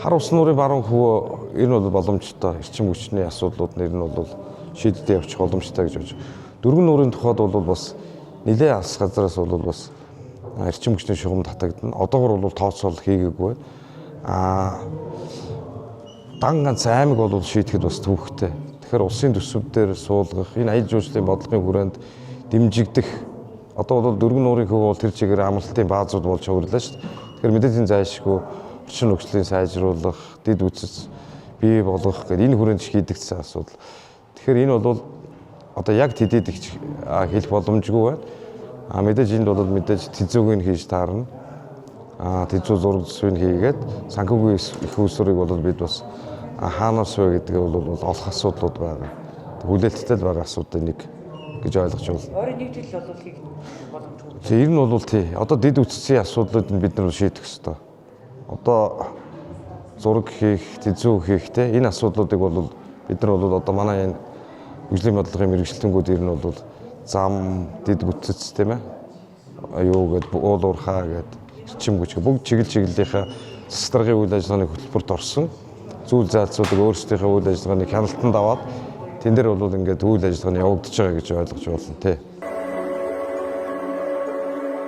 Хар ус нуурын баруун хөвөө энэ бол боломжтой. Эрчим хүчний асуудлууд нэр нь бол шийдэлтэй явчих боломжтой гэж бодож. Дөрвөн нуурын тухайд бол бас нэлээд алс газараас бол бас эрчим хүчний шугам татагдана. Одоогор бол тооцоол хийгээгүй. Дан ганц аймаг бол шийдэхэд бас төвөгтэй. Тэгэхээр улсын төсөвдөр суулгах, энэ аял жуулчлалын бодлогын хүрээнд дэмжигдэх. Одоо бол дөрвөн нуурын хөвөө бол тэр чигээр амралтын баазууд болж хувирлаа шүү дээ. Тэгэхээр мэдээжийн зайлшгүй орчин нөхцөлийн сайжруулах, дэд үтс бий болгох гэдэг энэ хүрээнд шийдэгдсэн асуудал. Тэгэхээр энэ бол одоо яг тэдэд их хэлэх боломжгүй байна. Мэдээж энд бол мэдээж тэзүүг нь хийж таарна. Тэзүү зураг зэсвийг хийгээд санхүүгийн их усрыг бол бид бас хаанаас вэ гэдэг бол олох асуудлууд байгаа. Хүлээлттэй л байгаа асуудлын нэг гэж ойлгож байна. Ойрын нэг жил бол хийх боломжгүй. Ер нь бол тий. Одоо дэд үтсийн асуудлууд нь бид нар шийдэх ёстой. Одоо зураг хийх, тэзүү хийх те энэ асуудлуудыг бол бид нар бол одоо манай энэ хөгжлийн бодлогын мэргэжилтэнгүүд ер нь бол зам, дэд үтс тийм ээ. Юу гэдэг уул уурхаа гэдэг эрчим хүч бүгд чиглэлийнхаа засаг даргын үйл ажиллагааны хөтөлбөрт орсон. Зүйл заалцуудыг өөрсдийнхөө үйл ажиллагааны хяналтанд аваад тэн дээр бол ингээд үйл ажиллагааны явагдаж байгаа гэж ойлгож байна тий.